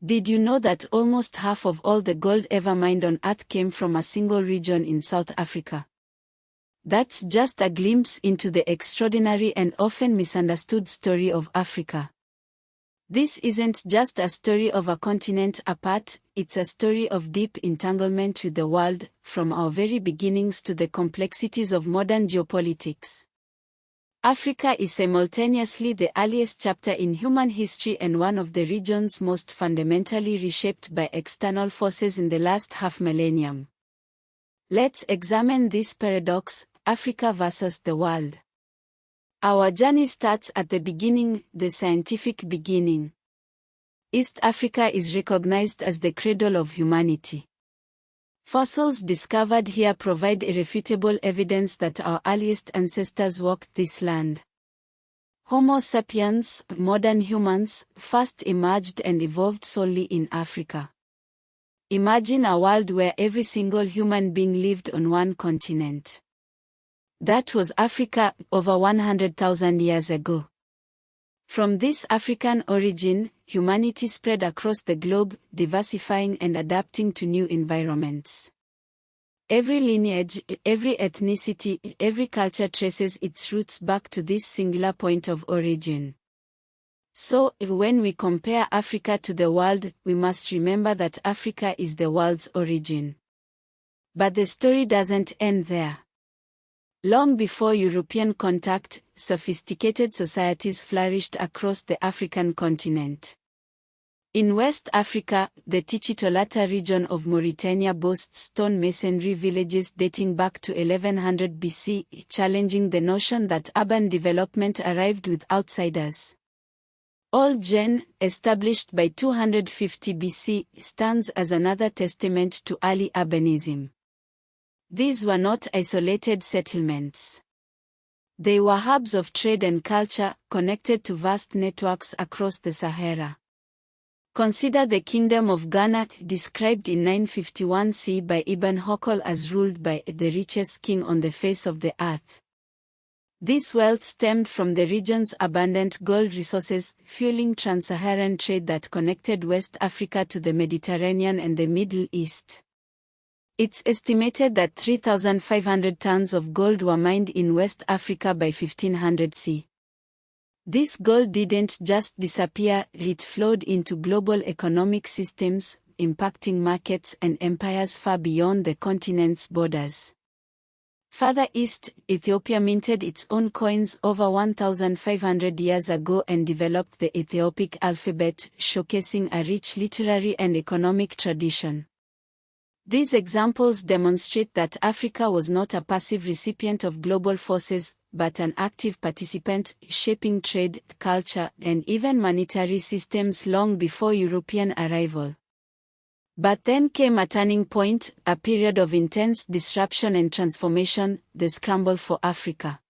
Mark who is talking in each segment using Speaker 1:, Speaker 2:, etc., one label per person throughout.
Speaker 1: Did you know that almost half of all the gold ever mined on Earth came from a single region in South Africa? That's just a glimpse into the extraordinary and often misunderstood story of Africa. This isn't just a story of a continent apart, it's a story of deep entanglement with the world, from our very beginnings to the complexities of modern geopolitics. Africa is simultaneously the earliest chapter in human history and one of the regions most fundamentally reshaped by external forces in the last half-millennium. Let's examine this paradox, Africa versus the world. Our journey starts at the beginning, the scientific beginning. East Africa is recognized as the cradle of humanity. Fossils discovered here provide irrefutable evidence that our earliest ancestors walked this land. Homo sapiens, modern humans, first emerged and evolved solely in Africa. Imagine a world where every single human being lived on one continent. That was Africa over 100,000 years ago. From this African origin, humanity spread across the globe, diversifying and adapting to new environments. Every lineage, every ethnicity, every culture traces its roots back to this singular point of origin. So, when we compare Africa to the world, we must remember that Africa is the world's origin. But the story doesn't end there. Long before European contact, sophisticated societies flourished across the African continent. In West Africa, the Tichitolata region of Mauritania boasts stone masonry villages dating back to 1100 BC, challenging the notion that urban development arrived with outsiders. Old Gen, established by 250 BC, stands as another testament to early urbanism. These were not isolated settlements. They were hubs of trade and culture, connected to vast networks across the Sahara. Consider the Kingdom of Ghana, described in 951 CE by Ibn Hokal as ruled by the richest king on the face of the earth. This wealth stemmed from the region's abundant gold resources, fueling trans-Saharan trade that connected West Africa to the Mediterranean and the Middle East. It's estimated that 3,500 tons of gold were mined in West Africa by 1500 CE. This gold didn't just disappear, it flowed into global economic systems, impacting markets and empires far beyond the continent's borders. Further east, Ethiopia minted its own coins over 1,500 years ago and developed the Ethiopic alphabet, showcasing a rich literary and economic tradition. These examples demonstrate that Africa was not a passive recipient of global forces, but an active participant, shaping trade, culture, and even monetary systems long before European arrival. But then came a turning point, a period of intense disruption and transformation, the scramble for Africa.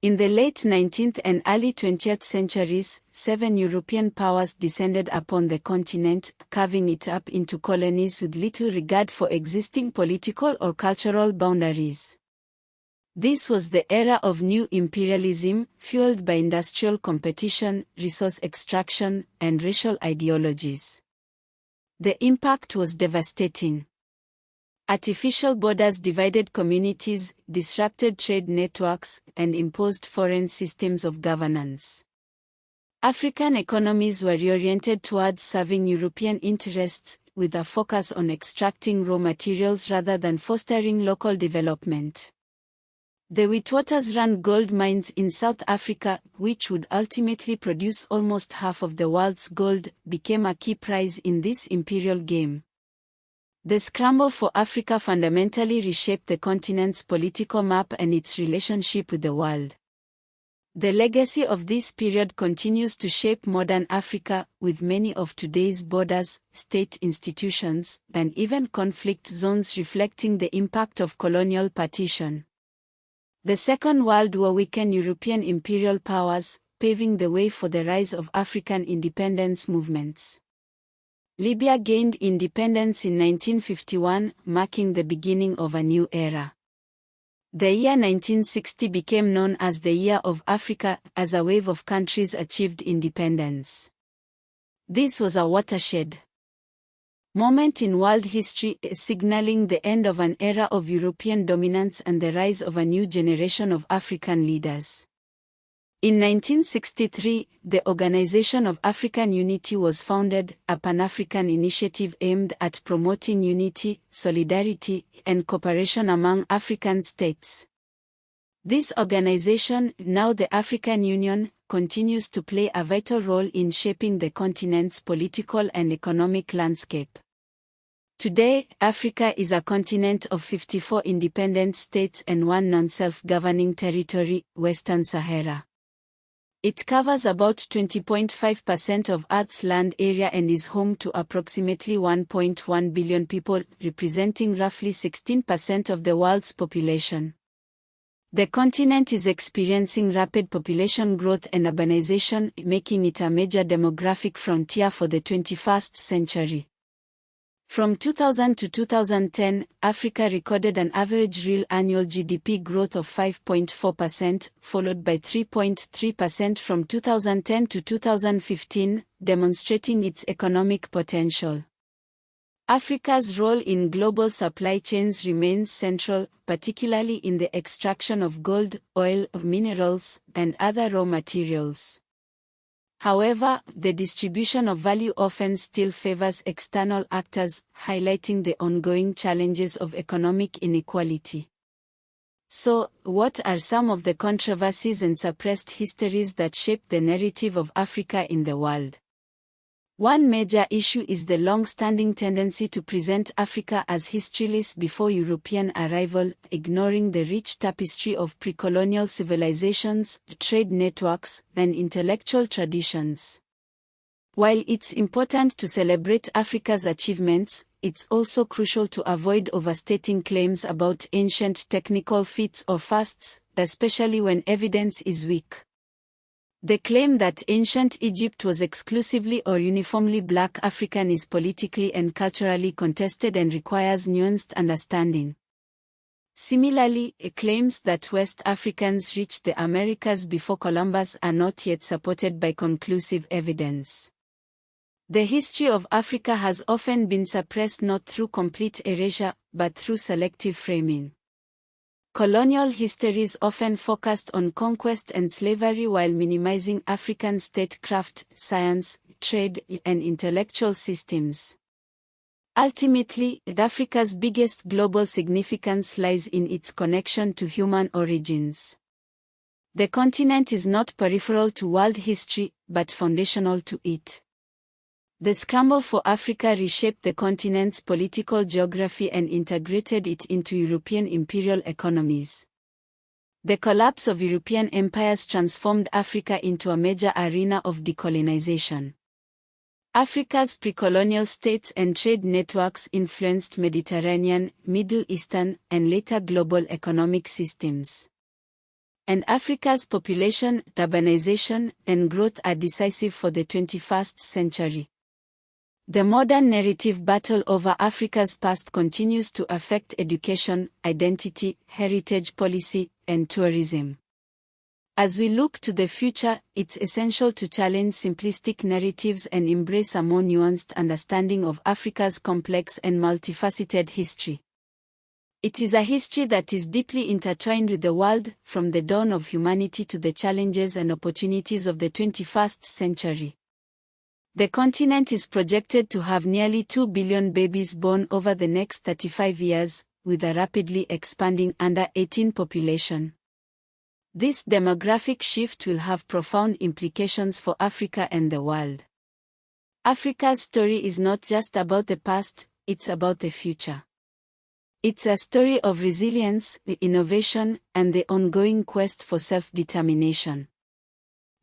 Speaker 1: In the late 19th and early 20th centuries, 7 European powers descended upon the continent, carving it up into colonies with little regard for existing political or cultural boundaries. This was the era of new imperialism, fueled by industrial competition, resource extraction, and racial ideologies. The impact was devastating. Artificial borders divided communities, disrupted trade networks, and imposed foreign systems of governance. African economies were reoriented towards serving European interests, with a focus on extracting raw materials rather than fostering local development. The Witwatersrand gold mines in South Africa, which would ultimately produce almost half of the world's gold, became a key prize in this imperial game. The scramble for Africa fundamentally reshaped the continent's political map and its relationship with the world. The legacy of this period continues to shape modern Africa, with many of today's borders, state institutions, and even conflict zones reflecting the impact of colonial partition. The Second World War weakened European imperial powers, paving the way for the rise of African independence movements. Libya gained independence in 1951, marking the beginning of a new era. The year 1960 became known as the Year of Africa, as a wave of countries achieved independence. This was a watershed moment in world history, signaling the end of an era of European dominance and the rise of a new generation of African leaders. In 1963, the Organization of African Unity was founded, a Pan-African initiative aimed at promoting unity, solidarity, and cooperation among African states. This organization, now the African Union, continues to play a vital role in shaping the continent's political and economic landscape. Today, Africa is a continent of 54 independent states and one non-self-governing territory, Western Sahara. It covers about 20.5% of Earth's land area and is home to approximately 1.1 billion people, representing roughly 16% of the world's population. The continent is experiencing rapid population growth and urbanization, making it a major demographic frontier for the 21st century. From 2000 to 2010, Africa recorded an average real annual GDP growth of 5.4%, followed by 3.3% from 2010 to 2015, demonstrating its economic potential. Africa's role in global supply chains remains central, particularly in the extraction of gold, oil, minerals, and other raw materials. However, the distribution of value often still favors external actors, highlighting the ongoing challenges of economic inequality. So, what are some of the controversies and suppressed histories that shape the narrative of Africa in the world? One major issue is the long-standing tendency to present Africa as historyless before European arrival, ignoring the rich tapestry of pre-colonial civilizations, trade networks, and intellectual traditions. While it's important to celebrate Africa's achievements, it's also crucial to avoid overstating claims about ancient technical feats or fasts, especially when evidence is weak. The claim that ancient Egypt was exclusively or uniformly black African is politically and culturally contested and requires nuanced understanding. Similarly, claims that West Africans reached the Americas before Columbus are not yet supported by conclusive evidence. The history of Africa has often been suppressed not through complete erasure, but through selective framing. Colonial histories often focused on conquest and slavery while minimizing African statecraft, science, trade, and intellectual systems. Ultimately, Africa's biggest global significance lies in its connection to human origins. The continent is not peripheral to world history, but foundational to it. The scramble for Africa reshaped the continent's political geography and integrated it into European imperial economies. The collapse of European empires transformed Africa into a major arena of decolonization. Africa's pre-colonial states and trade networks influenced Mediterranean, Middle Eastern, and later global economic systems. And Africa's population, urbanization, and growth are decisive for the 21st century. The modern narrative battle over Africa's past continues to affect education, identity, heritage policy, and tourism. As we look to the future, it's essential to challenge simplistic narratives and embrace a more nuanced understanding of Africa's complex and multifaceted history. It is a history that is deeply intertwined with the world, from the dawn of humanity to the challenges and opportunities of the 21st century. The continent is projected to have nearly 2 billion babies born over the next 35 years, with a rapidly expanding under-18 population. This demographic shift will have profound implications for Africa and the world. Africa's story is not just about the past, it's about the future. It's a story of resilience, innovation, and the ongoing quest for self-determination.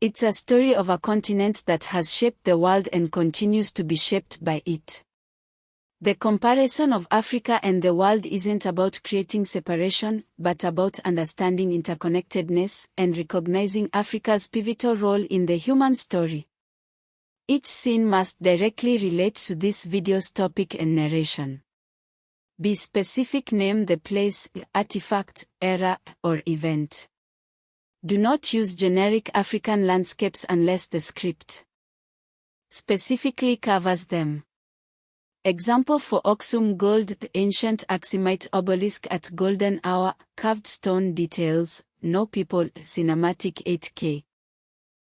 Speaker 1: It's a story of a continent that has shaped the world and continues to be shaped by it. The comparison of Africa and the world isn't about creating separation, but about understanding interconnectedness and recognizing Africa's pivotal role in the human story. Each scene must directly relate to this video's topic and narration. Be specific, name the place, artifact, era, or event. Do not use generic African landscapes unless the script specifically covers them. Example for Oxum gold: the ancient Axumite obelisk at Golden Hour, carved stone details, no people, cinematic 8K.